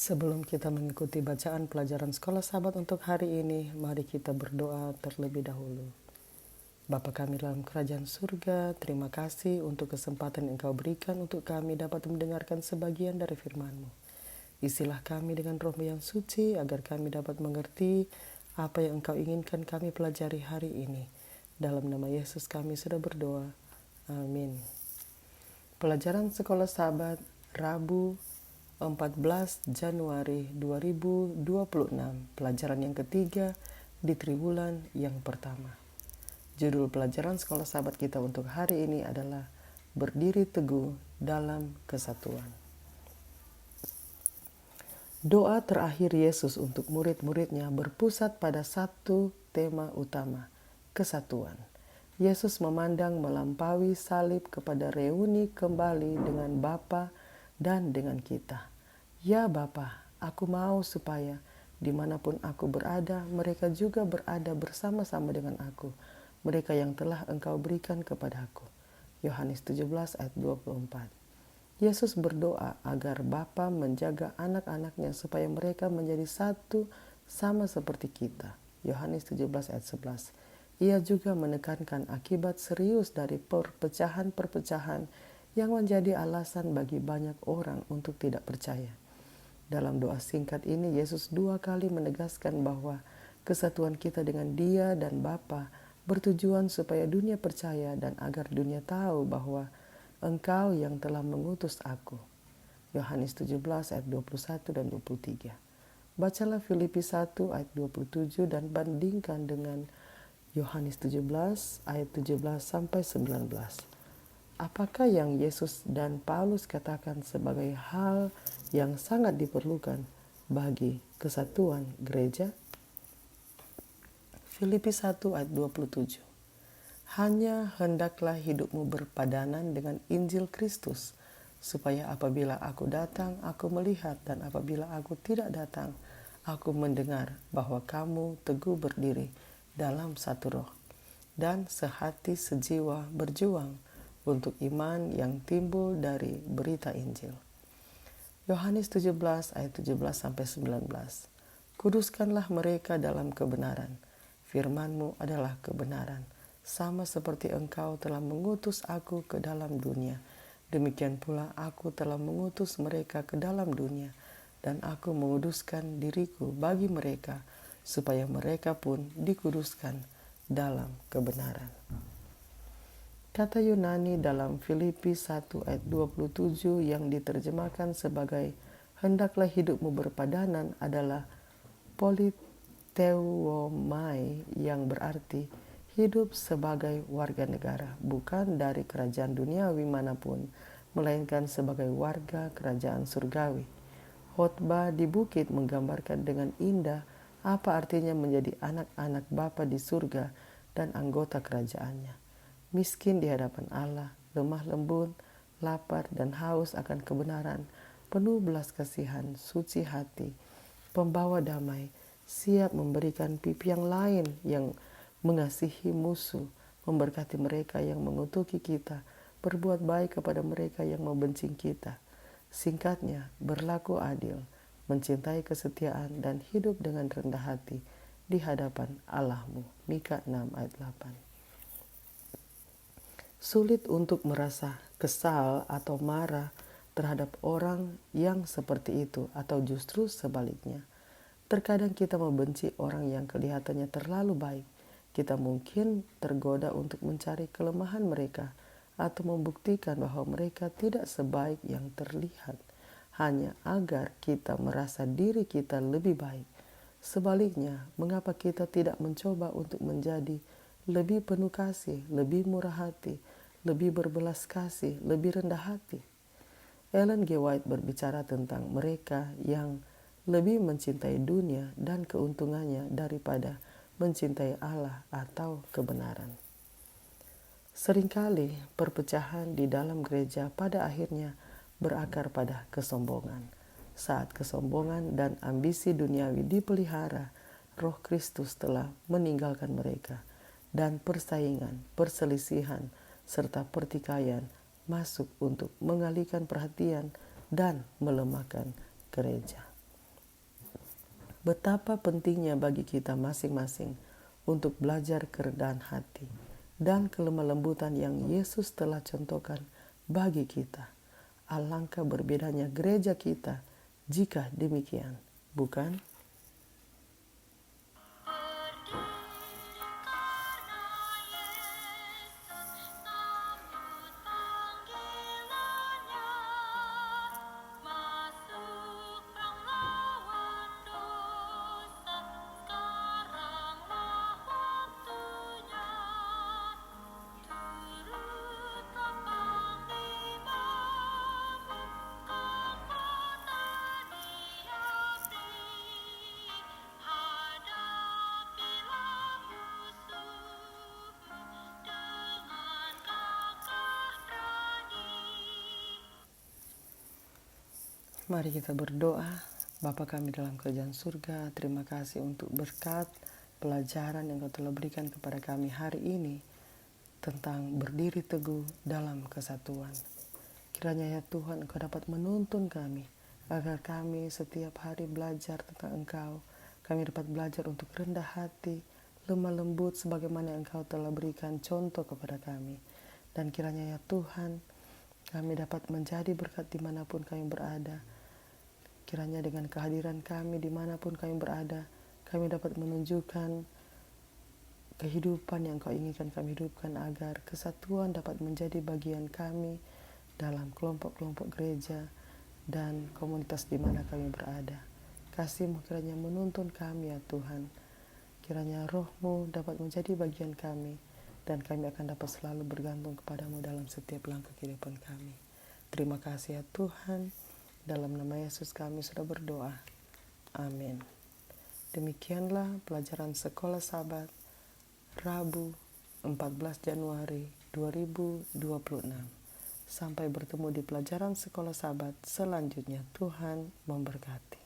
Sebelum kita mengikuti bacaan pelajaran sekolah sahabat untuk hari ini, mari kita berdoa terlebih dahulu. Bapa kami dalam kerajaan surga, terima kasih untuk kesempatan yang Engkau berikan untuk kami dapat mendengarkan sebagian dari firman-Mu. Isilah kami dengan roh yang suci agar kami dapat mengerti apa yang Engkau inginkan kami pelajari hari ini. Dalam nama Yesus kami sudah berdoa. Amin. Pelajaran sekolah sahabat Rabu 14 Januari 2026, pelajaran yang ketiga di triwulan yang pertama. Judul pelajaran sekolah sahabat kita untuk hari ini adalah Berdiri Teguh dalam Kesatuan. Doa terakhir Yesus untuk murid-muridnya berpusat pada satu tema utama, kesatuan. Yesus memandang melampaui salib kepada reuni kembali dengan Bapa dan dengan kita. Ya Bapa, aku mau supaya dimanapun aku berada, mereka juga berada bersama-sama dengan aku, mereka yang telah Engkau berikan kepadaku. Yohanes 17 ayat 24. Yesus berdoa agar Bapa menjaga anak-anaknya supaya mereka menjadi satu sama seperti kita. Yohanes 17 ayat 11. Ia juga menekankan akibat serius dari perpecahan-perpecahan yang menjadi alasan bagi banyak orang untuk tidak percaya. Dalam doa singkat ini, Yesus 2 kali menegaskan bahwa kesatuan kita dengan Dia dan Bapa bertujuan supaya dunia percaya dan agar dunia tahu bahwa Engkau yang telah mengutus aku. Yohanes 17 ayat 21 dan 23. Bacalah Filipi 1 ayat 27 dan bandingkan dengan Yohanes 17 ayat 17 sampai 19. Apakah yang Yesus dan Paulus katakan sebagai hal yang sangat diperlukan bagi kesatuan gereja? Filipi 1 ayat 27. Hanya hendaklah hidupmu berpadanan dengan Injil Kristus, supaya apabila aku datang, aku melihat, dan apabila aku tidak datang, aku mendengar bahwa kamu teguh berdiri dalam satu roh, dan sehati sejiwa berjuang untuk iman yang timbul dari berita Injil. Yohanes 17 ayat 17 sampai 19. Kuduskanlah mereka dalam kebenaran. Firman-Mu adalah kebenaran. Sama seperti Engkau telah mengutus aku ke dalam dunia, demikian pula aku telah mengutus mereka ke dalam dunia, dan aku menguduskan diriku bagi mereka, supaya mereka pun dikuduskan dalam kebenaran. Kata Yunani dalam Filipi 1 ayat 27 yang diterjemahkan sebagai hendaklah hidupmu berpadanan adalah politeuomai, yang berarti hidup sebagai warga negara, bukan dari kerajaan duniawi manapun, melainkan sebagai warga kerajaan surgawi. Khotbah di bukit menggambarkan dengan indah apa artinya menjadi anak-anak Bapa di surga dan anggota kerajaannya. Miskin di hadapan Allah, lemah lembut, lapar dan haus akan kebenaran, penuh belas kasihan, suci hati, pembawa damai, siap memberikan pipi yang lain, yang mengasihi musuh, memberkati mereka yang mengutuki kita, berbuat baik kepada mereka yang membenci kita. Singkatnya, berlaku adil, mencintai kesetiaan, dan hidup dengan rendah hati di hadapan Allahmu. Mika 6 ayat 8. Sulit untuk merasa kesal atau marah terhadap orang yang seperti itu, atau justru sebaliknya. Terkadang kita membenci orang yang kelihatannya terlalu baik. Kita mungkin tergoda untuk mencari kelemahan mereka atau membuktikan bahwa mereka tidak sebaik yang terlihat, hanya agar kita merasa diri kita lebih baik. Sebaliknya, mengapa kita tidak mencoba untuk menjadi lebih penuh kasih, lebih murah hati, lebih berbelas kasih, lebih rendah hati? Ellen G. White berbicara tentang mereka yang lebih mencintai dunia dan keuntungannya daripada mencintai Allah atau kebenaran. Seringkali perpecahan di dalam gereja pada akhirnya berakar pada kesombongan. Saat kesombongan dan ambisi duniawi dipelihara, Roh Kristus telah meninggalkan mereka, dan persaingan, perselisihan, serta pertikaian masuk untuk mengalihkan perhatian dan melemahkan gereja. betapa pentingnya bagi kita masing-masing untuk belajar kerendahan hati dan kelemah lembutan yang Yesus telah contohkan bagi kita. Alangkah berbedanya gereja kita jika demikian, bukan? Mari kita berdoa. Bapa kami dalam kerajaan surga, terima kasih untuk berkat pelajaran yang Kau telah berikan kepada kami hari ini tentang berdiri teguh dalam kesatuan. Kiranya ya Tuhan, Engkau dapat menuntun kami agar kami setiap hari belajar tentang Engkau. Kami dapat belajar untuk rendah hati, lemah lembut sebagaimana Engkau telah berikan contoh kepada kami. Dan kiranya ya Tuhan, kami dapat menjadi berkat dimanapun kami berada. Kiranya dengan kehadiran kami dimanapun kami berada, kami dapat menunjukkan kehidupan yang Kau inginkan kami hidupkan agar kesatuan dapat menjadi bagian kami dalam kelompok-kelompok gereja dan komunitas di mana kami berada. Kasih-Mu kiranya menuntun kami ya Tuhan. Kiranya Roh-Mu dapat menjadi bagian kami dan kami akan dapat selalu bergantung kepada-Mu dalam setiap langkah kehidupan kami. Terima kasih ya Tuhan. Dalam nama Yesus kami sudah berdoa. Amin. Demikianlah pelajaran Sekolah Sabat Rabu 14 Januari 2026. Sampai bertemu di pelajaran Sekolah Sabat selanjutnya. Tuhan memberkati.